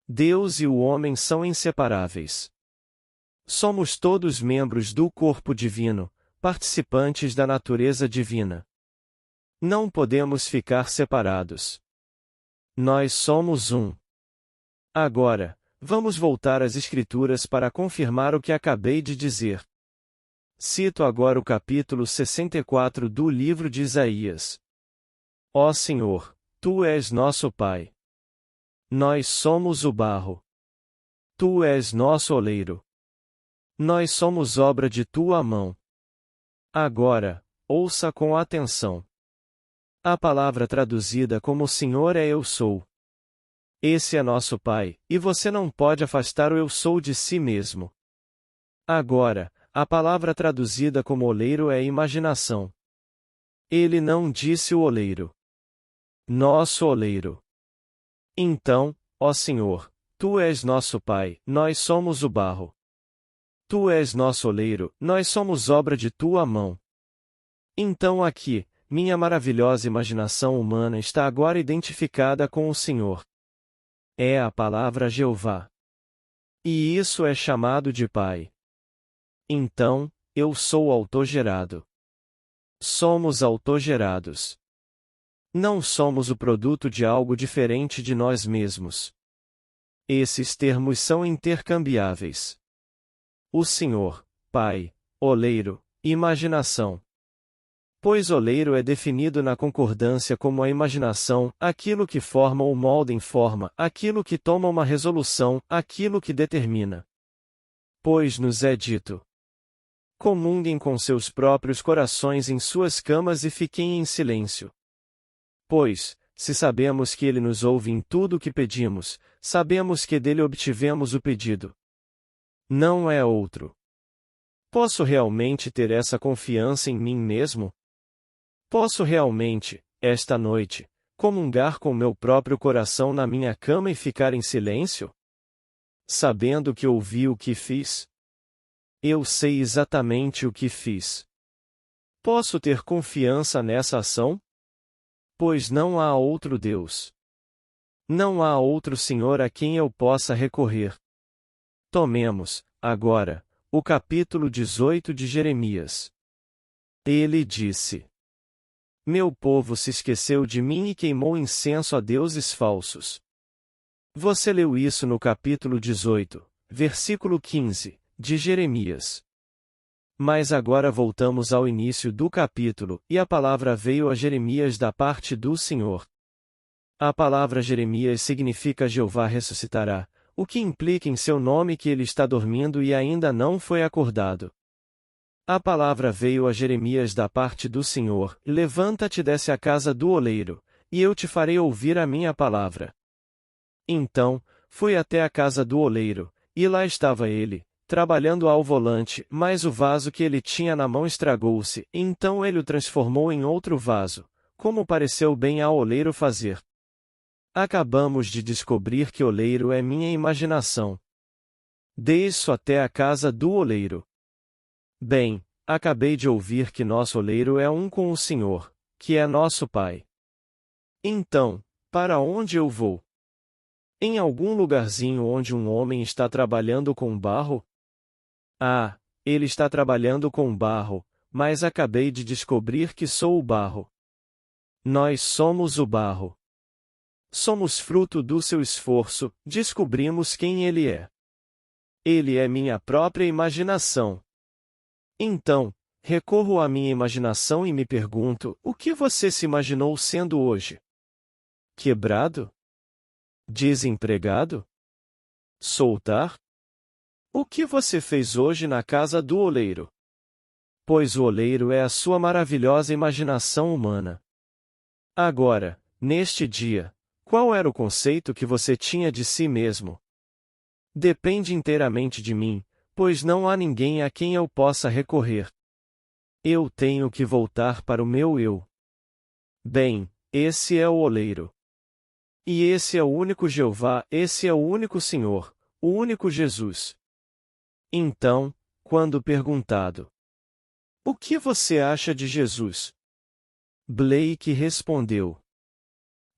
Deus e o homem são inseparáveis. Somos todos membros do corpo divino, participantes da natureza divina. Não podemos ficar separados. Nós somos um. Agora, vamos voltar às Escrituras para confirmar o que acabei de dizer. Cito agora o capítulo 64 do livro de Isaías. Ó Senhor, Tu és nosso Pai. Nós somos o barro. Tu és nosso oleiro. Nós somos obra de Tua mão. Agora, ouça com atenção. A palavra traduzida como Senhor é Eu Sou. Esse é nosso Pai, e você não pode afastar o Eu Sou de si mesmo. Agora, a palavra traduzida como oleiro é imaginação. Ele não disse o oleiro. Nosso oleiro. Então, ó Senhor, Tu és nosso Pai, nós somos o barro. Tu és nosso oleiro, nós somos obra de Tua mão. Então aqui, minha maravilhosa imaginação humana está agora identificada com o Senhor. É a palavra Jeová. E isso é chamado de Pai. Então, eu sou autogerado. Somos autogerados. Não somos o produto de algo diferente de nós mesmos. Esses termos são intercambiáveis. O Senhor, Pai, oleiro, imaginação. Pois oleiro é definido na concordância como a imaginação, aquilo que forma ou molda em forma, aquilo que toma uma resolução, aquilo que determina. Pois nos é dito: comunguem com seus próprios corações em suas camas e fiquem em silêncio. Pois, se sabemos que Ele nos ouve em tudo o que pedimos, sabemos que dele obtivemos o pedido. Não é outro. Posso realmente ter essa confiança em mim mesmo? Posso realmente, esta noite, comungar com meu próprio coração na minha cama e ficar em silêncio? Sabendo que ouvi o que fiz? Eu sei exatamente o que fiz. Posso ter confiança nessa ação? Pois não há outro Deus. Não há outro Senhor a quem eu possa recorrer. Tomemos, agora, o capítulo 18 de Jeremias. Ele disse: Meu povo se esqueceu de mim e queimou incenso a deuses falsos. Você leu isso no capítulo 18, versículo 15, de Jeremias. Mas agora voltamos ao início do capítulo, e a palavra veio a Jeremias da parte do Senhor. A palavra Jeremias significa Jeová ressuscitará, o que implica em seu nome que ele está dormindo e ainda não foi acordado. A palavra veio a Jeremias da parte do Senhor: levanta-te e desce à casa do oleiro, e eu te farei ouvir a minha palavra. Então, fui até a casa do oleiro, e lá estava ele, trabalhando ao volante, mas o vaso que ele tinha na mão estragou-se, então ele o transformou em outro vaso, como pareceu bem ao oleiro fazer. Acabamos de descobrir que oleiro é minha imaginação. Desço até a casa do oleiro. Bem, acabei de ouvir que nosso oleiro é um com o Senhor, que é nosso Pai. Então, para onde eu vou? Em algum lugarzinho onde um homem está trabalhando com barro? Ah, ele está trabalhando com barro, mas acabei de descobrir que sou o barro. Nós somos o barro. Somos fruto do seu esforço, descobrimos quem ele é. Ele é minha própria imaginação. Então, recorro à minha imaginação e me pergunto: o que você se imaginou sendo hoje? Quebrado? Desempregado? Soltar? O que você fez hoje na casa do oleiro? Pois o oleiro é a sua maravilhosa imaginação humana. Agora, neste dia, qual era o conceito que você tinha de si mesmo? Depende inteiramente de mim, pois não há ninguém a quem eu possa recorrer. Eu tenho que voltar para o meu eu. Bem, esse é o oleiro. E esse é o único Jeová, esse é o único Senhor, o único Jesus. Então, quando perguntado: o que você acha de Jesus? Blake respondeu: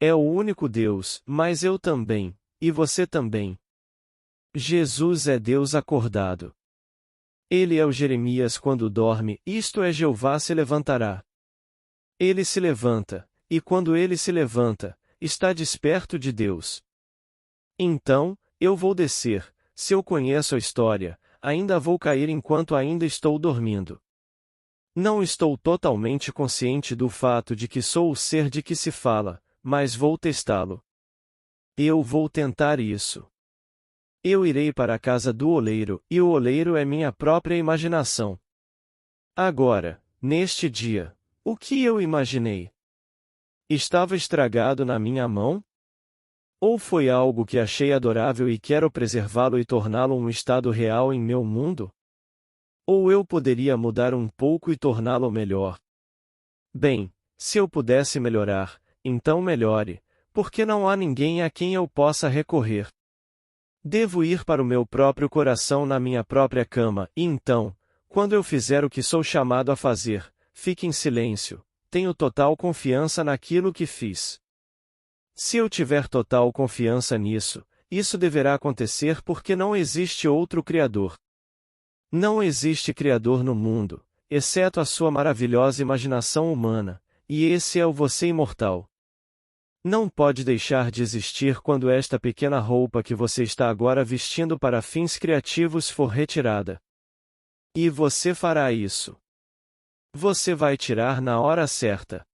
é o único Deus, mas eu também, e você também. Jesus é Deus acordado. Ele é o Jeremias quando dorme, isto é, Jeová se levantará. Ele se levanta, e quando ele se levanta, está desperto de Deus. Então, eu vou descer, se eu conheço a história, ainda vou cair enquanto ainda estou dormindo. Não estou totalmente consciente do fato de que sou o ser de que se fala, mas vou testá-lo. Eu vou tentar isso. Eu irei para a casa do oleiro, e o oleiro é minha própria imaginação. Agora, neste dia, o que eu imaginei? Estava estragado na minha mão? Ou foi algo que achei adorável e quero preservá-lo e torná-lo um estado real em meu mundo? Ou eu poderia mudar um pouco e torná-lo melhor? Bem, se eu pudesse melhorar, então melhore, porque não há ninguém a quem eu possa recorrer. Devo ir para o meu próprio coração na minha própria cama, e então, quando eu fizer o que sou chamado a fazer, fique em silêncio, tenho total confiança naquilo que fiz. Se eu tiver total confiança nisso, isso deverá acontecer porque não existe outro Criador. Não existe Criador no mundo, exceto a sua maravilhosa imaginação humana, e esse é o você imortal. Não pode deixar de existir quando esta pequena roupa que você está agora vestindo para fins criativos for retirada. E você fará isso. Você vai tirar na hora certa.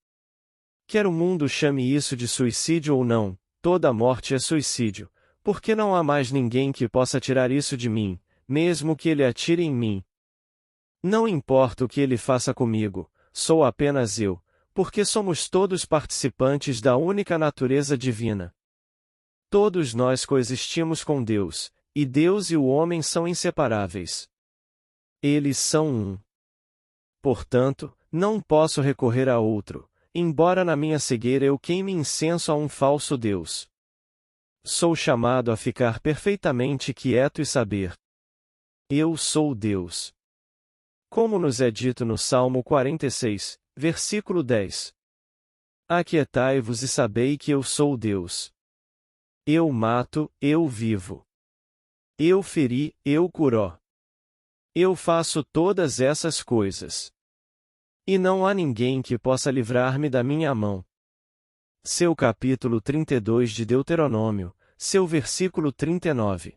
Quer o mundo chame isso de suicídio ou não, toda morte é suicídio, porque não há mais ninguém que possa tirar isso de mim, mesmo que ele atire em mim. Não importa o que ele faça comigo, sou apenas eu, porque somos todos participantes da única natureza divina. Todos nós coexistimos com Deus, e Deus e o homem são inseparáveis. Eles são um. Portanto, não posso recorrer a outro, embora na minha cegueira eu queime incenso a um falso Deus. Sou chamado a ficar perfeitamente quieto e saber: eu sou Deus. Como nos é dito no Salmo 46, versículo 10. Aquietai-vos e sabei que eu sou Deus. Eu mato, eu vivo. Eu feri, eu curo. Eu faço todas essas coisas. E não há ninguém que possa livrar-me da minha mão. Seu capítulo 32 de Deuteronômio, seu versículo 39.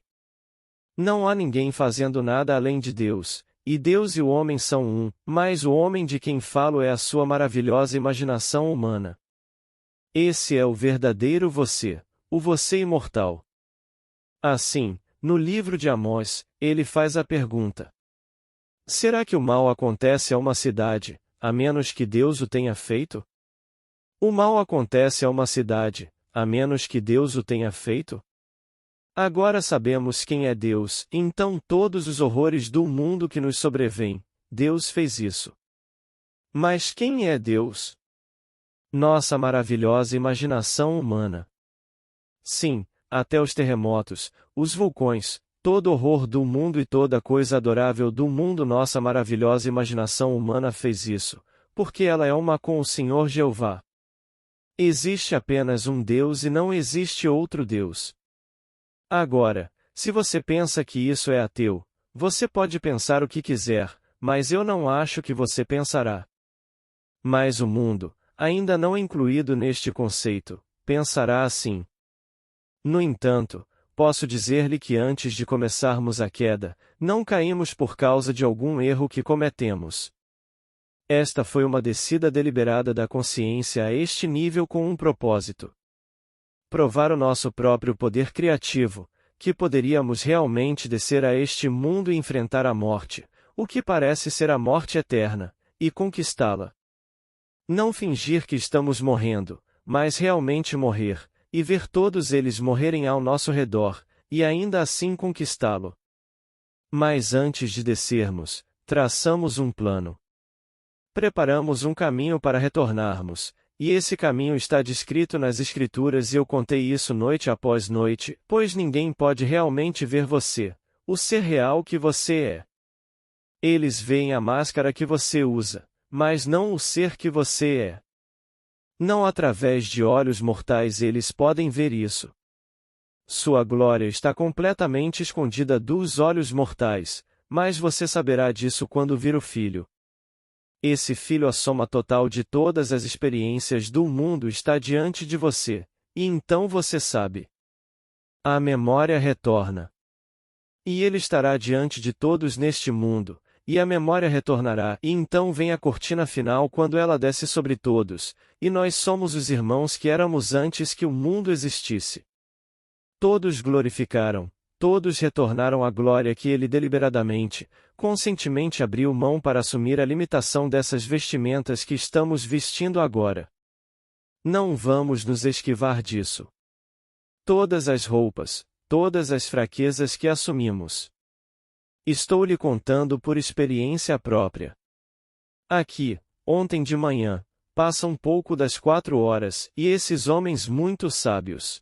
Não há ninguém fazendo nada além de Deus, e Deus e o homem são um, mas o homem de quem falo é a sua maravilhosa imaginação humana. Esse é o verdadeiro você, o você imortal. Assim, no livro de Amós, ele faz a pergunta: será que o mal acontece a uma cidade, a menos que Deus o tenha feito? O mal acontece a uma cidade, a menos que Deus o tenha feito? Agora sabemos quem é Deus, então todos os horrores do mundo que nos sobrevêm, Deus fez isso. Mas quem é Deus? Nossa maravilhosa imaginação humana. Sim, até os terremotos, os vulcões, todo horror do mundo e toda coisa adorável do mundo, nossa maravilhosa imaginação humana fez isso, porque ela é uma com o Senhor Jeová. Existe apenas um Deus e não existe outro Deus. Agora, se você pensa que isso é ateu, você pode pensar o que quiser, mas eu não acho que você pensará. Mas o mundo, ainda não incluído neste conceito, pensará assim. No entanto, posso dizer-lhe que antes de começarmos a queda, não caímos por causa de algum erro que cometemos. Esta foi uma descida deliberada da consciência a este nível com um propósito: provar o nosso próprio poder criativo, que poderíamos realmente descer a este mundo e enfrentar a morte, o que parece ser a morte eterna, e conquistá-la. Não fingir que estamos morrendo, mas realmente morrer, e ver todos eles morrerem ao nosso redor, e ainda assim conquistá-lo. Mas antes de descermos, traçamos um plano. Preparamos um caminho para retornarmos, e esse caminho está descrito nas Escrituras e eu contei isso noite após noite, pois ninguém pode realmente ver você, o ser real que você é. Eles veem a máscara que você usa, mas não o ser que você é. Não através de olhos mortais eles podem ver isso. Sua glória está completamente escondida dos olhos mortais, mas você saberá disso quando vir o Filho. Esse Filho, a soma total de todas as experiências do mundo, está diante de você, e então você sabe. A memória retorna. E ele estará diante de todos neste mundo, e a memória retornará, e então vem a cortina final quando ela desce sobre todos, e nós somos os irmãos que éramos antes que o mundo existisse. Todos glorificaram, todos retornaram à glória que ele deliberadamente, conscientemente abriu mão para assumir a limitação dessas vestimentas que estamos vestindo agora. Não vamos nos esquivar disso. Todas as roupas, todas as fraquezas que assumimos. Estou lhe contando por experiência própria. Aqui, ontem de manhã, passa um pouco das 4 horas, e esses homens muito sábios.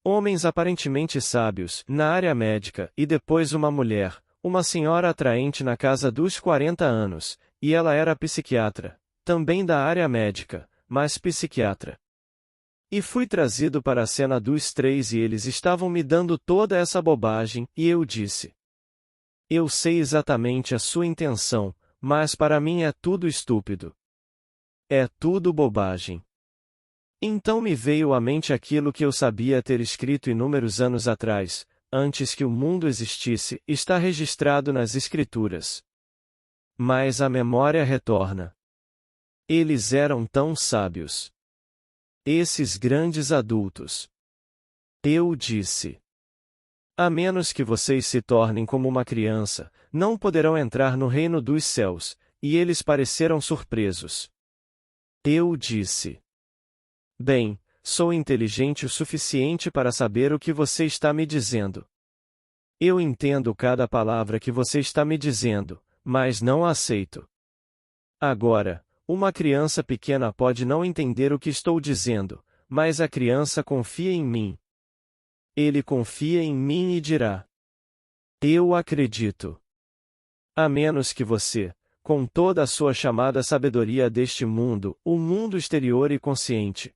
Homens aparentemente sábios, na área médica, e depois uma mulher, uma senhora atraente na casa dos 40 anos, e ela era psiquiatra, também da área médica, mas psiquiatra. E fui trazido para a cena dos três e eles estavam me dando toda essa bobagem, e eu disse: eu sei exatamente a sua intenção, mas para mim é tudo estúpido. É tudo bobagem. Então me veio à mente aquilo que eu sabia ter escrito inúmeros anos atrás, antes que o mundo existisse, está registrado nas Escrituras. Mas a memória retorna. Eles eram tão sábios. Esses grandes adultos. Eu disse: a menos que vocês se tornem como uma criança, não poderão entrar no reino dos céus, e eles pareceram surpresos. Eu disse: bem, sou inteligente o suficiente para saber o que você está me dizendo. Eu entendo cada palavra que você está me dizendo, mas não a aceito. Agora, uma criança pequena pode não entender o que estou dizendo, mas a criança confia em mim. Ele confia em mim e dirá: eu acredito. A menos que você, com toda a sua chamada sabedoria deste mundo, o mundo exterior e consciente,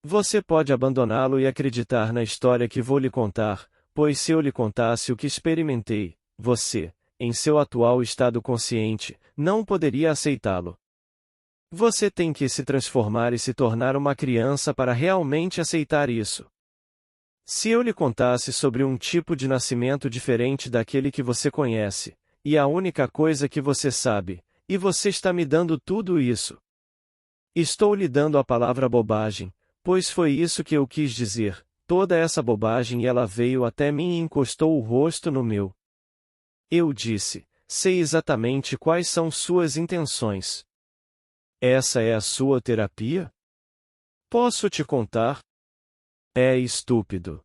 você pode abandoná-lo e acreditar na história que vou lhe contar, pois se eu lhe contasse o que experimentei, você, em seu atual estado consciente, não poderia aceitá-lo. Você tem que se transformar e se tornar uma criança para realmente aceitar isso. Se eu lhe contasse sobre um tipo de nascimento diferente daquele que você conhece, e a única coisa que você sabe, e você está me dando tudo isso. Estou lhe dando a palavra bobagem, pois foi isso que eu quis dizer, toda essa bobagem, e ela veio até mim e encostou o rosto no meu. Eu disse: sei exatamente quais são suas intenções. Essa é a sua terapia? Posso te contar? É estúpido.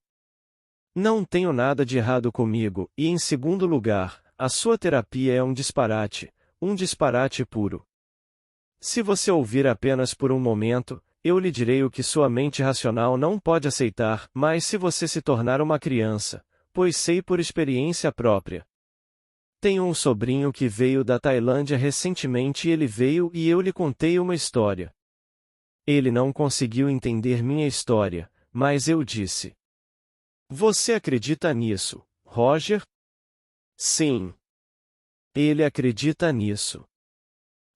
Não tenho nada de errado comigo, e em segundo lugar, a sua terapia é um disparate puro. Se você ouvir apenas por um momento, eu lhe direi o que sua mente racional não pode aceitar, mas se você se tornar uma criança, pois sei por experiência própria. Tenho um sobrinho que veio da Tailândia recentemente e ele veio e eu lhe contei uma história. Ele não conseguiu entender minha história, mas eu disse: você acredita nisso, Roger? Sim. Ele acredita nisso.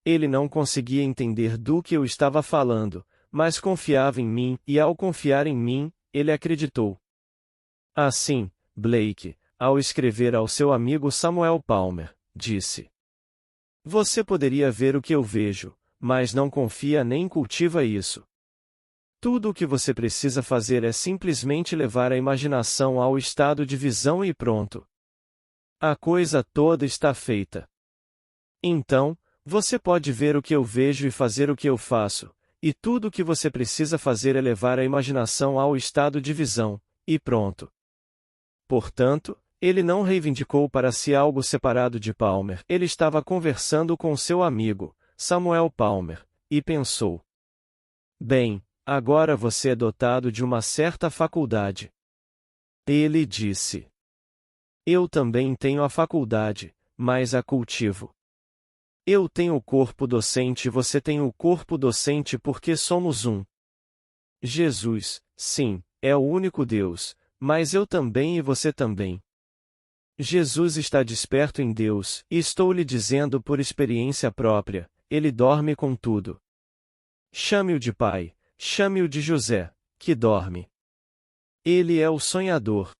Ele não conseguia entender do que eu estava falando, mas confiava em mim, e ao confiar em mim, ele acreditou. Assim, Blake, ao escrever ao seu amigo Samuel Palmer, disse: você poderia ver o que eu vejo, mas não confia nem cultiva isso. Tudo o que você precisa fazer é simplesmente levar a imaginação ao estado de visão e pronto. A coisa toda está feita. Então, você pode ver o que eu vejo e fazer o que eu faço, e tudo o que você precisa fazer é levar a imaginação ao estado de visão, e pronto. Portanto, ele não reivindicou para si algo separado de Palmer, ele estava conversando com seu amigo, Samuel Palmer, e pensou: bem, agora você é dotado de uma certa faculdade. Ele disse: eu também tenho a faculdade, mas a cultivo. Eu tenho o corpo docente e você tem o corpo docente porque somos um. Jesus, sim, é o único Deus, mas eu também e você também. Jesus está desperto em Deus, e estou lhe dizendo por experiência própria, ele dorme com tudo. Chame-o de pai, chame-o de José, que dorme. Ele é o sonhador.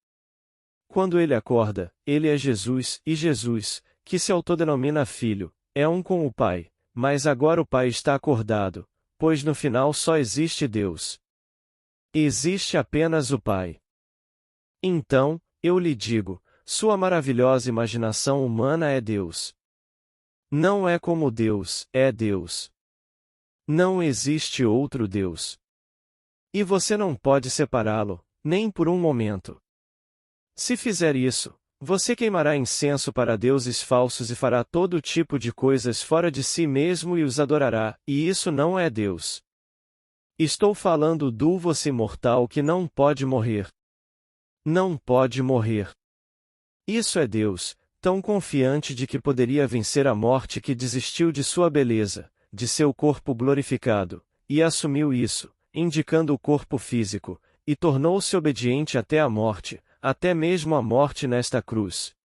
Quando ele acorda, ele é Jesus, e Jesus, que se autodenomina Filho, é um com o Pai, mas agora o Pai está acordado, pois no final só existe Deus. Existe apenas o Pai. Então, eu lhe digo, sua maravilhosa imaginação humana é Deus. Não é como Deus, é Deus. Não existe outro Deus. E você não pode separá-lo, nem por um momento. Se fizer isso, você queimará incenso para deuses falsos e fará todo tipo de coisas fora de si mesmo e os adorará, e isso não é Deus. Estou falando do você mortal que não pode morrer. Não pode morrer. Isso é Deus, tão confiante de que poderia vencer a morte que desistiu de sua beleza, de seu corpo glorificado, e assumiu isso, indicando o corpo físico, e tornou-se obediente até a morte, até mesmo a morte nesta cruz.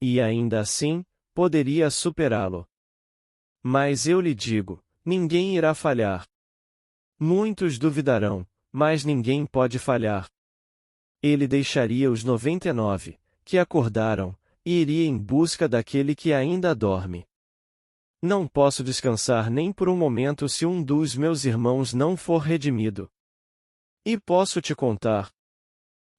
E ainda assim, poderia superá-lo. Mas eu lhe digo, ninguém irá falhar. Muitos duvidarão, mas ninguém pode falhar. Ele deixaria os 99, que acordaram, e iria em busca daquele que ainda dorme. Não posso descansar nem por um momento se um dos meus irmãos não for redimido. E posso te contar.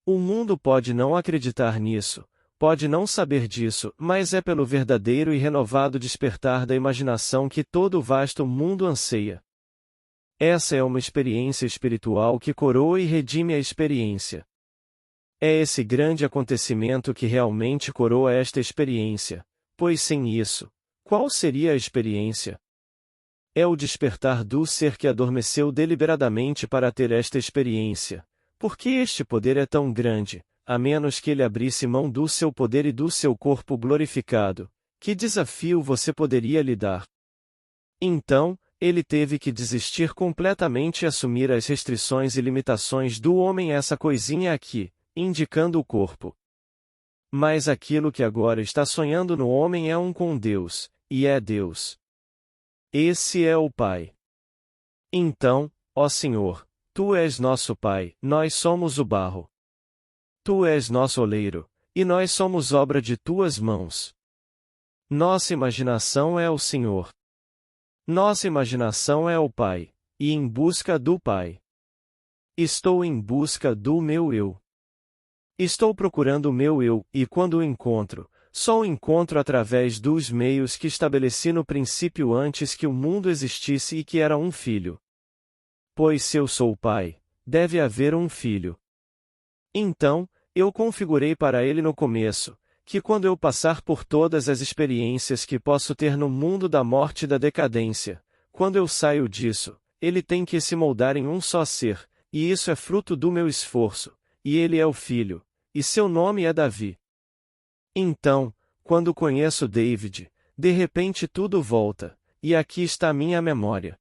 O mundo pode não acreditar nisso, pode não saber disso, mas é pelo verdadeiro e renovado despertar da imaginação que todo o vasto mundo anseia. Essa é uma experiência espiritual que coroa e redime a experiência. É esse grande acontecimento que realmente coroa esta experiência, pois sem isso, qual seria a experiência? É o despertar do ser que adormeceu deliberadamente para ter esta experiência. Porque este poder é tão grande, a menos que ele abrisse mão do seu poder e do seu corpo glorificado, que desafio você poderia lhe dar? Então, ele teve que desistir completamente e assumir as restrições e limitações do homem, essa coisinha aqui, indicando o corpo. Mas aquilo que agora está sonhando no homem é um com Deus, e é Deus. Esse é o Pai. Então, ó Senhor, Tu és nosso Pai, nós somos o barro. Tu és nosso oleiro, e nós somos obra de Tuas mãos. Nossa imaginação é o Senhor. Nossa imaginação é o Pai, e em busca do Pai. Estou em busca do meu eu. Estou procurando o meu eu, e quando o encontro, só o encontro através dos meios que estabeleci no princípio antes que o mundo existisse e que era um filho. Pois se eu sou o Pai, deve haver um filho. Então, eu configurei para ele no começo, que quando eu passar por todas as experiências que posso ter no mundo da morte e da decadência, quando eu saio disso, ele tem que se moldar em um só ser, e isso é fruto do meu esforço, e ele é o filho, e seu nome é Davi. Então, quando conheço David, de repente tudo volta, e aqui está minha memória.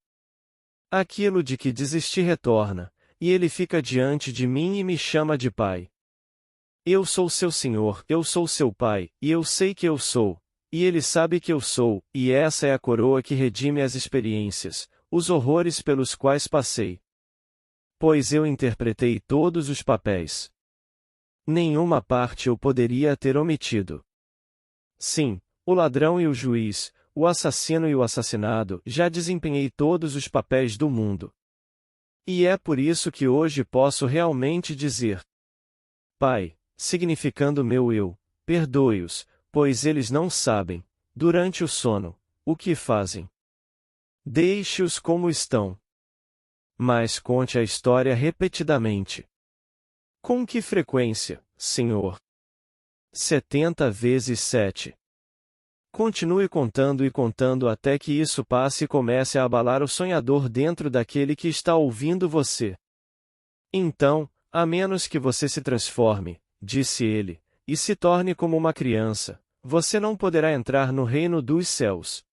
Aquilo de que desisti retorna, e ele fica diante de mim e me chama de pai. Eu sou seu Senhor, eu sou seu pai, e eu sei que eu sou, e ele sabe que eu sou, e essa é a coroa que redime as experiências, os horrores pelos quais passei. Pois eu interpretei todos os papéis. Nenhuma parte eu poderia ter omitido. Sim, o ladrão e o juiz, o assassino e o assassinado, já desempenhei todos os papéis do mundo. E é por isso que hoje posso realmente dizer: Pai, significando meu eu, perdoe-os, pois eles não sabem, durante o sono, o que fazem. Deixe-os como estão. Mas conte a história repetidamente. Com que frequência, Senhor? 70 vezes 7. Continue contando e contando até que isso passe e comece a abalar o sonhador dentro daquele que está ouvindo você. Então, a menos que você se transforme, disse ele, e se torne como uma criança, você não poderá entrar no reino dos céus.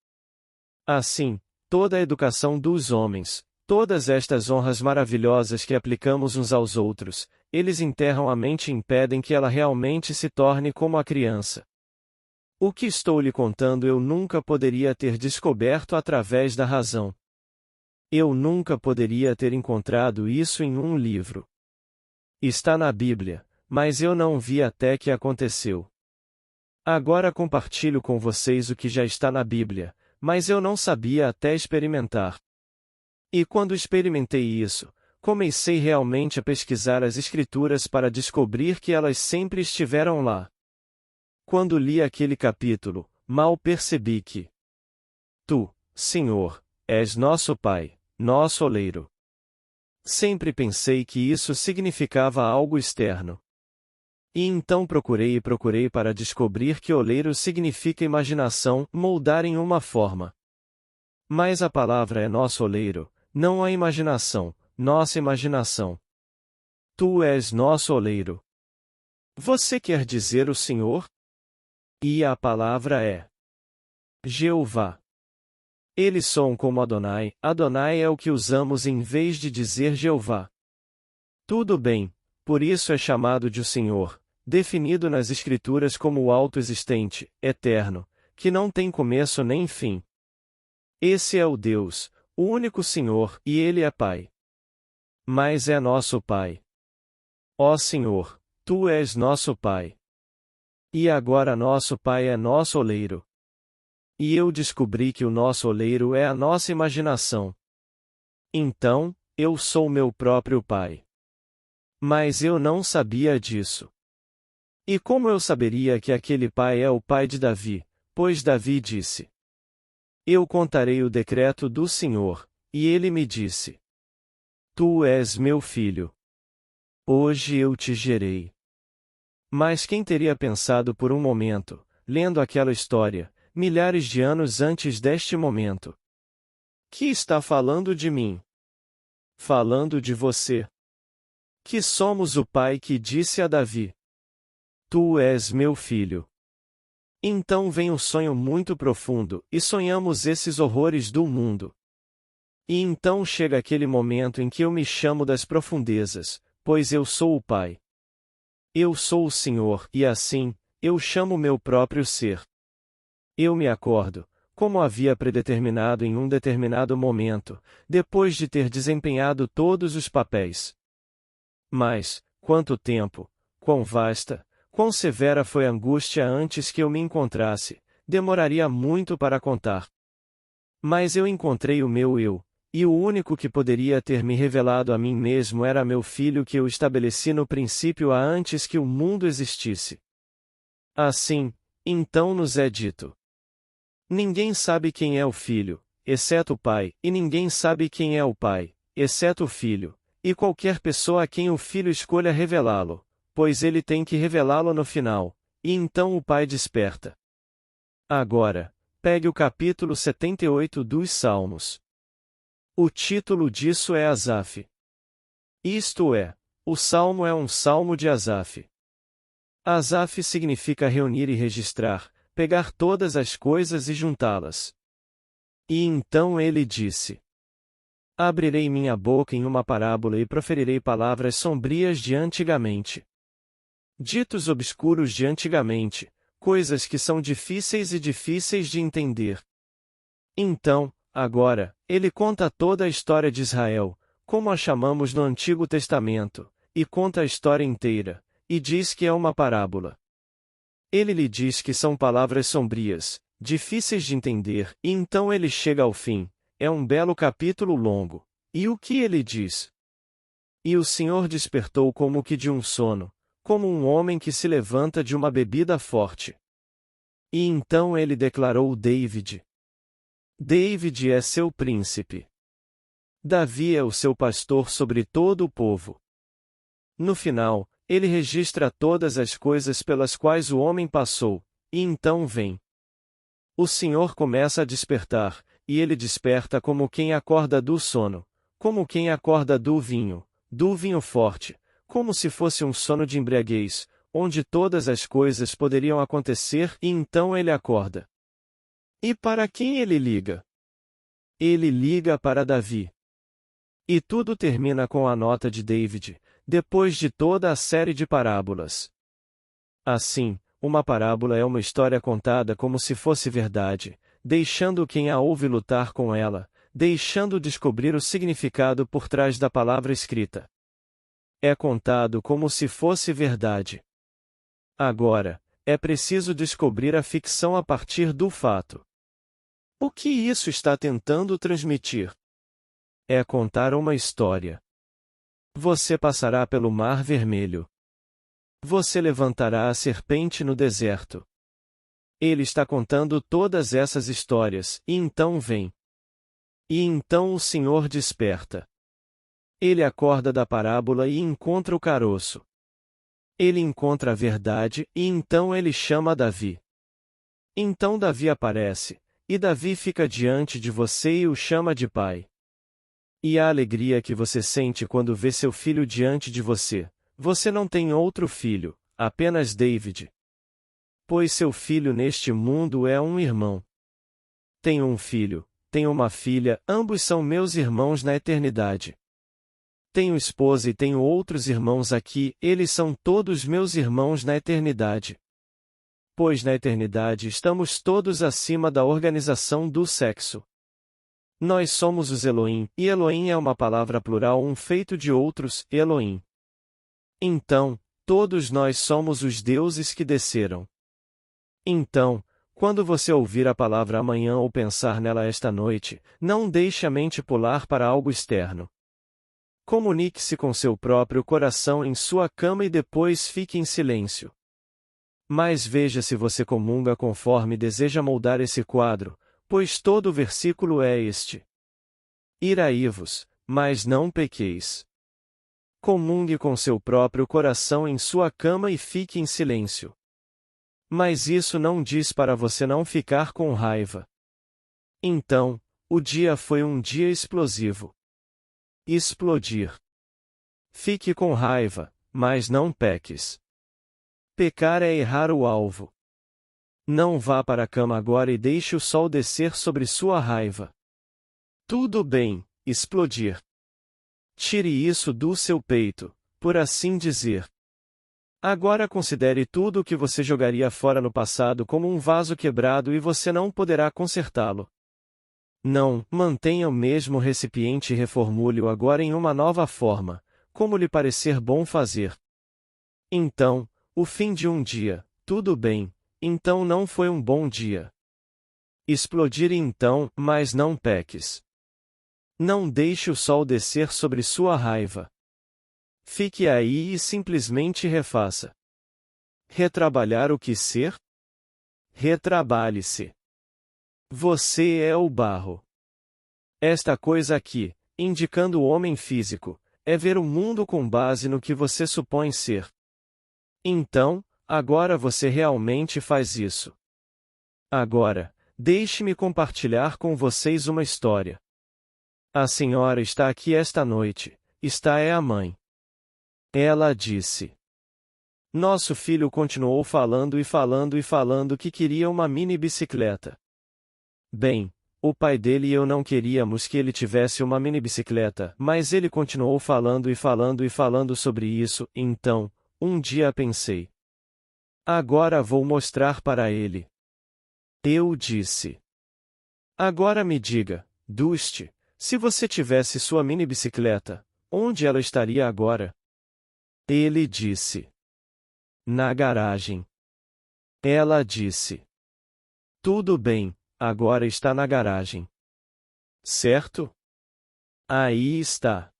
Assim, toda a educação dos homens, todas estas honras maravilhosas que aplicamos uns aos outros, eles enterram a mente e impedem que ela realmente se torne como a criança. O que estou lhe contando eu nunca poderia ter descoberto através da razão. Eu nunca poderia ter encontrado isso em um livro. Está na Bíblia, mas eu não vi até que aconteceu. Agora compartilho com vocês o que já está na Bíblia, mas eu não sabia até experimentar. E quando experimentei isso, comecei realmente a pesquisar as Escrituras para descobrir que elas sempre estiveram lá. Quando li aquele capítulo, mal percebi que Tu, Senhor, és nosso Pai, nosso oleiro. Sempre pensei que isso significava algo externo. E então procurei para descobrir que oleiro significa imaginação, moldar em uma forma. Mas a palavra é nosso oleiro, não a imaginação, nossa imaginação. Tu és nosso oleiro. Você quer dizer o Senhor? E a palavra é Jeová. Eles soam como Adonai, Adonai é o que usamos em vez de dizer Jeová. Tudo bem, por isso é chamado de o Senhor, definido nas Escrituras como o autoexistente, eterno, que não tem começo nem fim. Esse é o Deus, o único Senhor, e Ele é Pai. Mas é nosso Pai. Ó Senhor, Tu és nosso Pai. E agora nosso Pai é nosso oleiro. E eu descobri que o nosso oleiro é a nossa imaginação. Então, eu sou meu próprio Pai. Mas eu não sabia disso. E como eu saberia que aquele pai é o pai de Davi, pois Davi disse: Eu contarei o decreto do Senhor, e ele me disse: Tu és meu filho. Hoje eu te gerei. Mas quem teria pensado por um momento, lendo aquela história, milhares de anos antes deste momento? Que está falando de mim? Falando de você. Que somos o pai que disse a Davi: Tu és meu filho. Então vem um sonho muito profundo, e sonhamos esses horrores do mundo. E então chega aquele momento em que eu me chamo das profundezas, pois eu sou o Pai. Eu sou o Senhor, e assim, eu chamo meu próprio ser. Eu me acordo, como havia predeterminado em um determinado momento, depois de ter desempenhado todos os papéis. Mas, quanto tempo, quão vasta, quão severa foi a angústia antes que eu me encontrasse, demoraria muito para contar. Mas eu encontrei o meu eu, e o único que poderia ter me revelado a mim mesmo era meu filho que eu estabeleci no princípio antes que o mundo existisse. Assim, então nos é dito: Ninguém sabe quem é o filho, exceto o pai, e ninguém sabe quem é o pai, exceto o filho, e qualquer pessoa a quem o filho escolha revelá-lo, pois ele tem que revelá-lo no final, e então o pai desperta. Agora, pegue o capítulo 78 dos Salmos. O título disso é Asaf. Isto é, o salmo é um salmo de Asaf. Asaf significa reunir e registrar, pegar todas as coisas e juntá-las. E então ele disse: Abrirei minha boca em uma parábola e proferirei palavras sombrias de antigamente. Ditos obscuros de antigamente, coisas que são difíceis e difíceis de entender. Então, agora, ele conta toda a história de Israel, como a chamamos no Antigo Testamento, e conta a história inteira, e diz que é uma parábola. Ele lhe diz que são palavras sombrias, difíceis de entender, e então ele chega ao fim. É um belo capítulo longo. E o que ele diz? E o Senhor despertou como que de um sono, como um homem que se levanta de uma bebida forte. E então ele declarou David. David é seu príncipe. Davi é o seu pastor sobre todo o povo. No final, ele registra todas as coisas pelas quais o homem passou, e então vem. O Senhor começa a despertar, e ele desperta como quem acorda do sono, como quem acorda do vinho forte, como se fosse um sono de embriaguez, onde todas as coisas poderiam acontecer e então ele acorda. E para quem ele liga? Ele liga para Davi. E tudo termina com a nota de David, depois de toda a série de parábolas. Assim, uma parábola é uma história contada como se fosse verdade, deixando quem a ouve lutar com ela, deixando descobrir o significado por trás da palavra escrita. É contado como se fosse verdade. Agora, é preciso descobrir a ficção a partir do fato. O que isso está tentando transmitir? É contar uma história. Você passará pelo Mar Vermelho. Você levantará a serpente no deserto. Ele está contando todas essas histórias, e então vem. E então o Senhor desperta. Ele acorda da parábola e encontra o caroço. Ele encontra a verdade, e então ele chama Davi. Então Davi aparece, e Davi fica diante de você e o chama de pai. E a alegria que você sente quando vê seu filho diante de você. Você não tem outro filho, apenas David. Pois seu filho neste mundo é um irmão. Tenho um filho, tenho uma filha, ambos são meus irmãos na eternidade. Tenho esposa e tenho outros irmãos aqui, eles são todos meus irmãos na eternidade. Pois na eternidade estamos todos acima da organização do sexo. Nós somos os Elohim, e Elohim é uma palavra plural, um feito de outros, Elohim. Então, todos nós somos os deuses que desceram. Então, quando você ouvir a palavra amanhã ou pensar nela esta noite, não deixe a mente pular para algo externo. Comunique-se com seu próprio coração em sua cama e depois fique em silêncio. Mas veja se você comunga conforme deseja moldar esse quadro, pois todo o versículo é este. Iraí-vos, mas não pequeis. Comungue com seu próprio coração em sua cama e fique em silêncio. Mas isso não diz para você não ficar com raiva. Então, o dia foi um dia explosivo. Explodir. Fique com raiva, mas não peques. Pecar é errar o alvo. Não vá para a cama agora e deixe o sol descer sobre sua raiva. Tudo bem, explodir. Tire isso do seu peito, por assim dizer. Agora considere tudo o que você jogaria fora no passado como um vaso quebrado e você não poderá consertá-lo. Não, mantenha o mesmo recipiente e reformule-o agora em uma nova forma, como lhe parecer bom fazer. Então, o fim de um dia, tudo bem, então não foi um bom dia. Explodir então, mas não peques. Não deixe o sol descer sobre sua raiva. Fique aí e simplesmente refaça. Retrabalhar o que ser? Retrabalhe-se. Você é o barro. Esta coisa aqui, indicando o homem físico, é ver o mundo com base no que você supõe ser. Então, agora você realmente faz isso. Agora, deixe-me compartilhar com vocês uma história. A senhora está aqui esta noite, esta é a mãe. Ela disse. Nosso filho continuou falando e falando e falando que queria uma mini bicicleta. Bem, o pai dele e eu não queríamos que ele tivesse uma mini bicicleta, mas ele continuou falando e falando e falando sobre isso, então, um dia pensei. Agora vou mostrar para ele. Eu disse. Agora me diga, Dusty, se você tivesse sua mini bicicleta, onde ela estaria agora? Ele disse. Na garagem. Ela disse. Tudo bem, agora está na garagem. Certo? Aí está.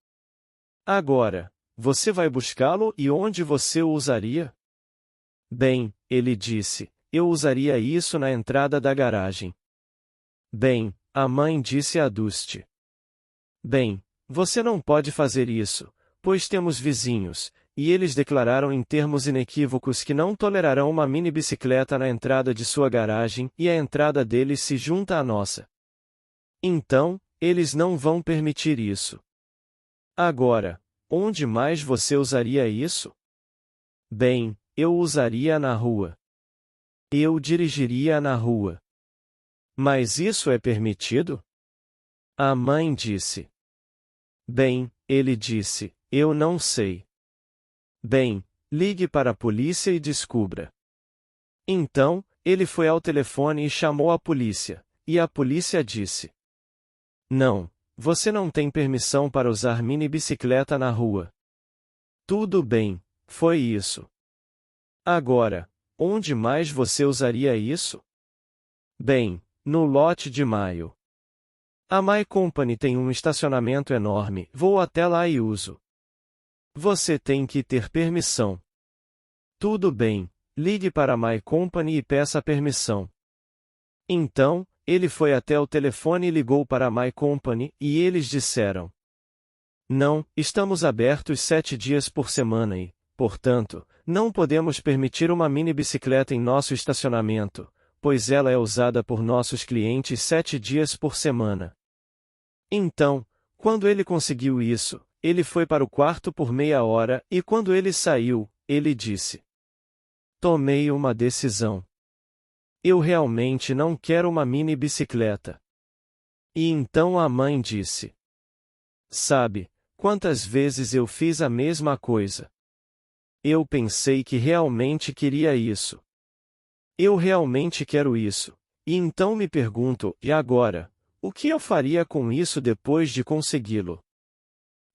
Agora, você vai buscá-lo e onde você o usaria? Bem, ele disse, eu usaria isso na entrada da garagem. Bem, a mãe disse a Dusty. Bem, você não pode fazer isso, pois temos vizinhos, e eles declararam em termos inequívocos que não tolerarão uma mini bicicleta na entrada de sua garagem e a entrada deles se junta à nossa. Então, eles não vão permitir isso. Agora, onde mais você usaria isso? Bem, eu usaria na rua. Eu dirigiria na rua. Mas isso é permitido? A mãe disse. Bem, ele disse, eu não sei. Bem, ligue para a polícia e descubra. Então, ele foi ao telefone e chamou a polícia, e a polícia disse: Não, você não tem permissão para usar mini bicicleta na rua. Tudo bem, foi isso. Agora, onde mais você usaria isso? Bem, no lote de maio. A My Company tem um estacionamento enorme, vou até lá e uso. Você tem que ter permissão. Tudo bem, ligue para a My Company e peça permissão. Então, ele foi até o telefone e ligou para a My Company, e eles disseram: Não, estamos abertos 7 dias por semana e, portanto, não podemos permitir uma mini bicicleta em nosso estacionamento, pois ela é usada por nossos clientes 7 dias por semana. Então, quando ele conseguiu isso, ele foi para o quarto por meia hora e quando ele saiu, ele disse: Tomei uma decisão. Eu realmente não quero uma mini bicicleta. E então a mãe disse: Sabe, quantas vezes eu fiz a mesma coisa? Eu pensei que realmente queria isso. Eu realmente quero isso. E então me pergunto, e agora? O que eu faria com isso depois de consegui-lo?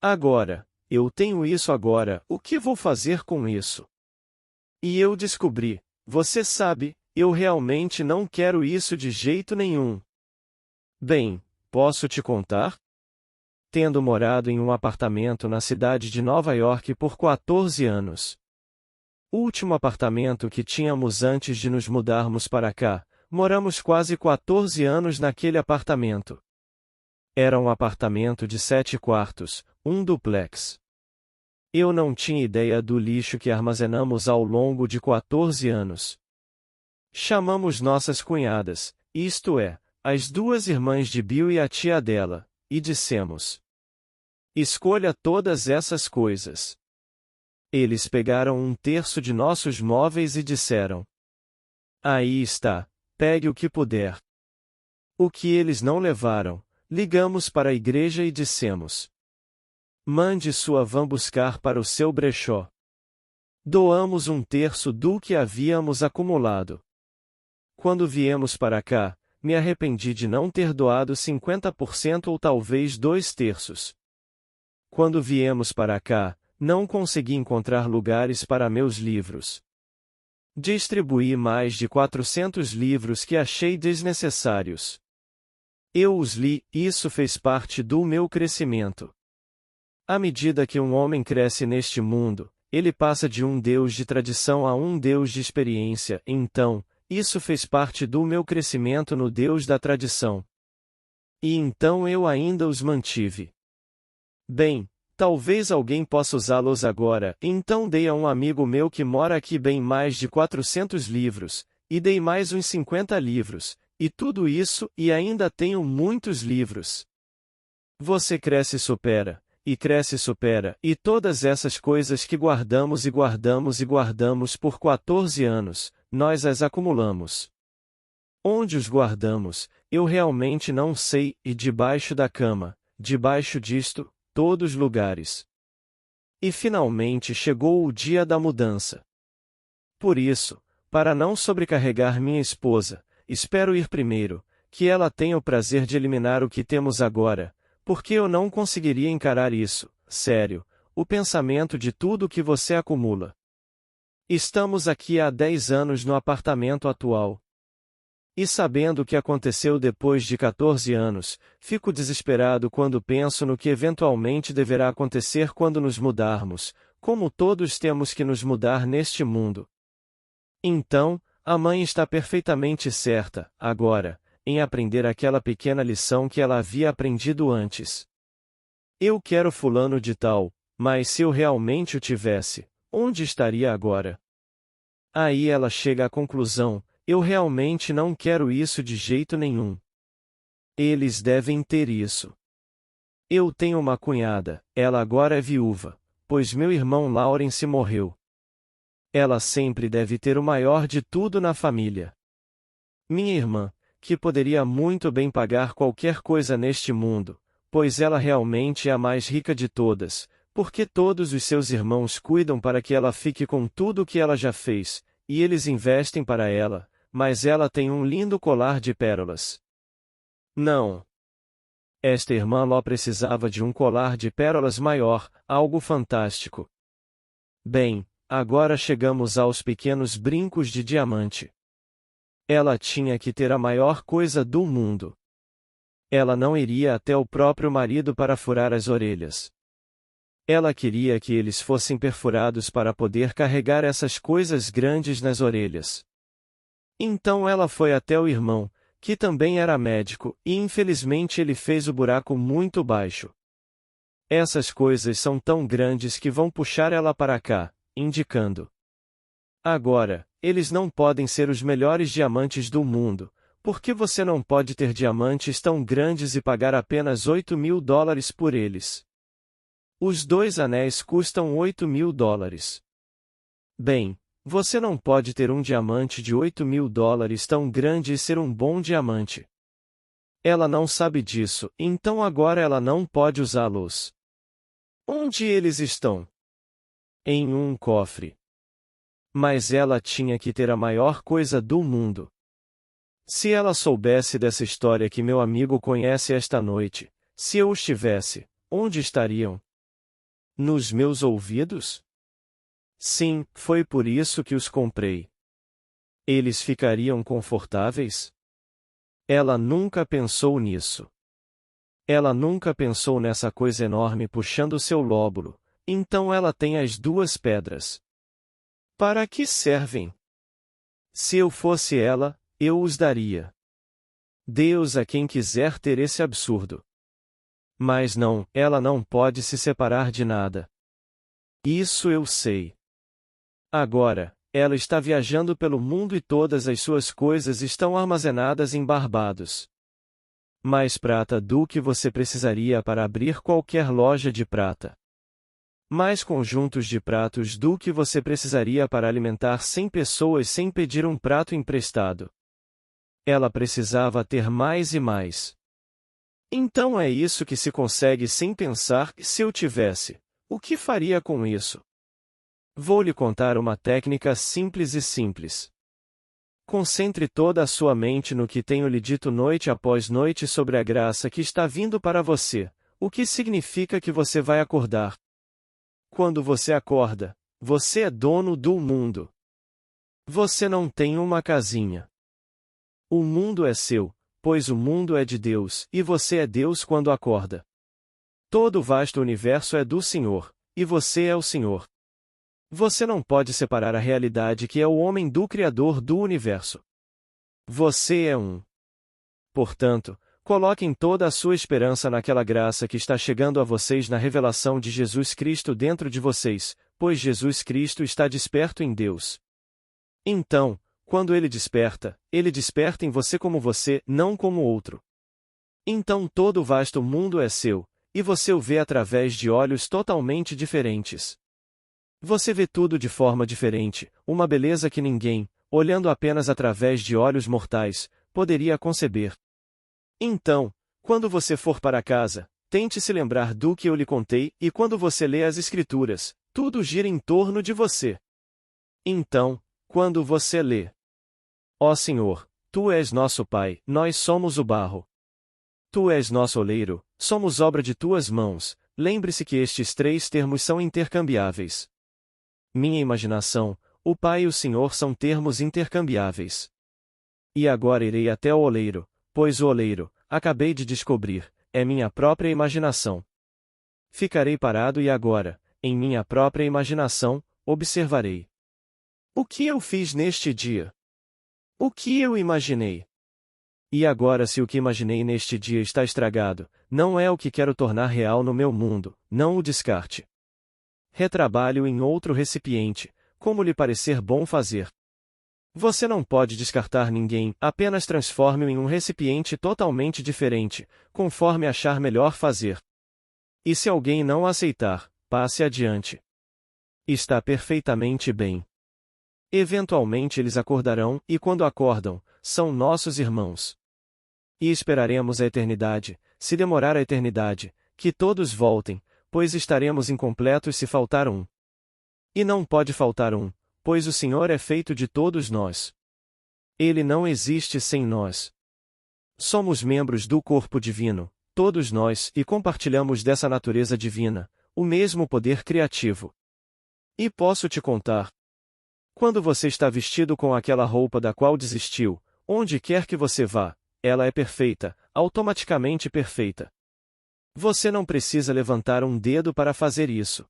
Agora, eu tenho isso agora, o que vou fazer com isso? E eu descobri, você sabe, eu realmente não quero isso de jeito nenhum. Bem, posso te contar? Tendo morado em um apartamento na cidade de Nova York por 14 anos. O último apartamento que tínhamos antes de nos mudarmos para cá, moramos quase 14 anos naquele apartamento. Era um apartamento de 7 quartos, um duplex. Eu não tinha ideia do lixo que armazenamos ao longo de 14 anos. Chamamos nossas cunhadas, isto é, as duas irmãs de Bill e a tia dela, e dissemos: Escolha todas essas coisas. Eles pegaram 1/3 de nossos móveis e disseram: Aí está, pegue o que puder. O que eles não levaram, ligamos para a igreja e dissemos: Mande sua van buscar para o seu brechó. Doamos 1/3 do que havíamos acumulado. Quando viemos para cá, me arrependi de não ter doado 50% ou talvez 2/3. Quando viemos para cá, não consegui encontrar lugares para meus livros. Distribuí mais de 400 livros que achei desnecessários. Eu os li, isso fez parte do meu crescimento. À medida que um homem cresce neste mundo, ele passa de um Deus de tradição a um Deus de experiência, então, isso fez parte do meu crescimento no Deus da tradição. E então eu ainda os mantive. Bem, talvez alguém possa usá-los agora, então dei a um amigo meu que mora aqui bem mais de 400 livros, e dei mais uns 50 livros, e tudo isso, e ainda tenho muitos livros. Você cresce e supera, e todas essas coisas que guardamos e guardamos e guardamos por 14 anos, nós as acumulamos. Onde os guardamos, eu realmente não sei, e debaixo da cama, debaixo disto, todos lugares. E finalmente chegou o dia da mudança. Por isso, para não sobrecarregar minha esposa, espero ir primeiro, que ela tenha o prazer de eliminar o que temos agora, porque eu não conseguiria encarar isso, sério, o pensamento de tudo que você acumula. Estamos aqui há 10 anos no apartamento atual. E sabendo o que aconteceu depois de 14 anos, fico desesperado quando penso no que eventualmente deverá acontecer quando nos mudarmos, como todos temos que nos mudar neste mundo. Então, a mãe está perfeitamente certa, agora, em aprender aquela pequena lição que ela havia aprendido antes. Eu quero fulano de tal, mas se eu realmente o tivesse, onde estaria agora? Aí ela chega à conclusão: eu realmente não quero isso de jeito nenhum. Eles devem ter isso. Eu tenho uma cunhada, ela agora é viúva, pois meu irmão Lawrence morreu. Ela sempre deve ter o maior de tudo na família. Minha irmã, que poderia muito bem pagar qualquer coisa neste mundo, pois ela realmente é a mais rica de todas, porque todos os seus irmãos cuidam para que ela fique com tudo o que ela já fez, e eles investem para ela, mas ela tem um lindo colar de pérolas. Não. Esta irmã Ló precisava de um colar de pérolas maior, algo fantástico. Bem, agora chegamos aos pequenos brincos de diamante. Ela tinha que ter a maior coisa do mundo. Ela não iria até o próprio marido para furar as orelhas. Ela queria que eles fossem perfurados para poder carregar essas coisas grandes nas orelhas. Então ela foi até o irmão, que também era médico, e infelizmente ele fez o buraco muito baixo. Essas coisas são tão grandes que vão puxar ela para cá, indicando. Agora, eles não podem ser os melhores diamantes do mundo, porque você não pode ter diamantes tão grandes e pagar apenas $8.000 por eles. Os 2 anéis custam $8.000. Bem, você não pode ter um diamante de $8.000 tão grande e ser um bom diamante. Ela não sabe disso, então agora ela não pode usá-los. Onde eles estão? Em um cofre. Mas ela tinha que ter a maior coisa do mundo. Se ela soubesse dessa história que meu amigo conhece esta noite, se eu os tivesse, onde estariam? Nos meus ouvidos? Sim, foi por isso que os comprei. Eles ficariam confortáveis? Ela nunca pensou nisso. Ela nunca pensou nessa coisa enorme puxando seu lóbulo, então ela tem as 2 pedras. Para que servem? Se eu fosse ela, eu os daria. Deus a quem quiser ter esse absurdo. Mas não, ela não pode se separar de nada. Isso eu sei. Agora, ela está viajando pelo mundo e todas as suas coisas estão armazenadas em Barbados. Mais prata do que você precisaria para abrir qualquer loja de prata. Mais conjuntos de pratos do que você precisaria para alimentar 100 pessoas sem pedir um prato emprestado. Ela precisava ter mais e mais. Então é isso que se consegue sem pensar, se eu tivesse, o que faria com isso? Vou lhe contar uma técnica simples e simples. Concentre toda a sua mente no que tenho lhe dito noite após noite sobre a graça que está vindo para você, o que significa que você vai acordar. Quando você acorda, você é dono do mundo. Você não tem uma casinha. O mundo é seu, pois o mundo é de Deus, e você é Deus quando acorda. Todo o vasto universo é do Senhor, e você é o Senhor. Você não pode separar a realidade que é o homem do Criador do universo. Você é um. Portanto, coloquem toda a sua esperança naquela graça que está chegando a vocês na revelação de Jesus Cristo dentro de vocês, pois Jesus Cristo está desperto em Deus. Então, quando ele desperta em você como você, não como outro. Então todo o vasto mundo é seu, e você o vê através de olhos totalmente diferentes. Você vê tudo de forma diferente, uma beleza que ninguém, olhando apenas através de olhos mortais, poderia conceber. Então, quando você for para casa, tente se lembrar do que eu lhe contei, e quando você lê as Escrituras, tudo gira em torno de você. Então, quando você lê: Ó Senhor, Tu és nosso Pai, nós somos o barro. Tu és nosso oleiro, somos obra de Tuas mãos, lembre-se que estes 3 termos são intercambiáveis. Minha imaginação, o Pai e o Senhor são termos intercambiáveis. E agora irei até o oleiro, pois o oleiro, acabei de descobrir, é minha própria imaginação. Ficarei parado e agora, em minha própria imaginação, observarei. O que eu fiz neste dia? O que eu imaginei? E agora, se o que imaginei neste dia está estragado, não é o que quero tornar real no meu mundo, não o descarte. Retrabalhe-o em outro recipiente, como lhe parecer bom fazer. Você não pode descartar ninguém, apenas transforme-o em um recipiente totalmente diferente, conforme achar melhor fazer. E se alguém não aceitar, passe adiante. Está perfeitamente bem. Eventualmente eles acordarão, e quando acordam, são nossos irmãos. E esperaremos a eternidade, se demorar a eternidade, que todos voltem, pois estaremos incompletos se faltar um. E não pode faltar um, pois o Senhor é feito de todos nós. Ele não existe sem nós. Somos membros do corpo divino, todos nós, e compartilhamos dessa natureza divina, o mesmo poder criativo. E posso te contar. Quando você está vestido com aquela roupa da qual desistiu, onde quer que você vá, ela é perfeita, automaticamente perfeita. Você não precisa levantar um dedo para fazer isso.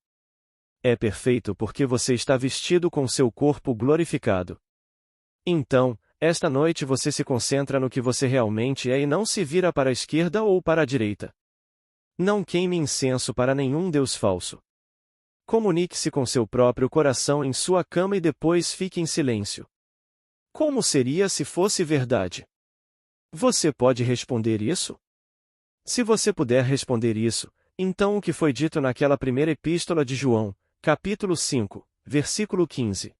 É perfeito porque você está vestido com seu corpo glorificado. Então, esta noite você se concentra no que você realmente é e não se vira para a esquerda ou para a direita. Não queime incenso para nenhum deus falso. Comunique-se com seu próprio coração em sua cama e depois fique em silêncio. Como seria se fosse verdade? Você pode responder isso? Se você puder responder isso, então o que foi dito naquela primeira epístola de João, capítulo 5, versículo 15.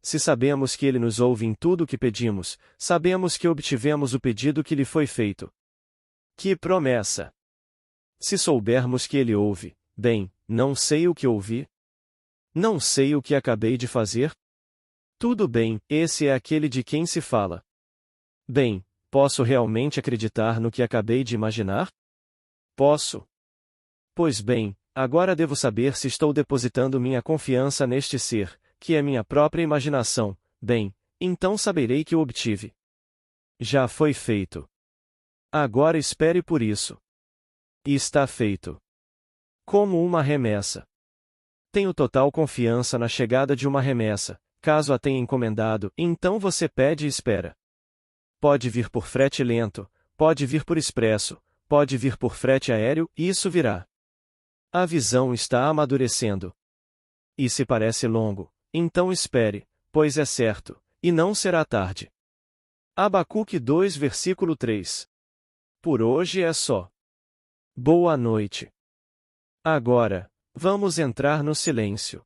Se sabemos que ele nos ouve em tudo o que pedimos, sabemos que obtivemos o pedido que lhe foi feito. Que promessa! Se soubermos que ele ouve, bem, não sei o que ouvi? Não sei o que acabei de fazer? Tudo bem, esse é aquele de quem se fala. Bem, posso realmente acreditar no que acabei de imaginar? Posso. Pois bem, agora devo saber se estou depositando minha confiança neste ser, que é minha própria imaginação. Bem, então saberei que o obtive. Já foi feito. Agora espere por isso. E está feito. Como uma remessa. Tenho total confiança na chegada de uma remessa, caso a tenha encomendado, então você pede e espera. Pode vir por frete lento, pode vir por expresso, pode vir por frete aéreo, e isso virá. A visão está amadurecendo. E se parece longo, então espere, pois é certo, e não será tarde. Abacuque 2 versículo 3. Por hoje é só. Boa noite. Agora, vamos entrar no silêncio.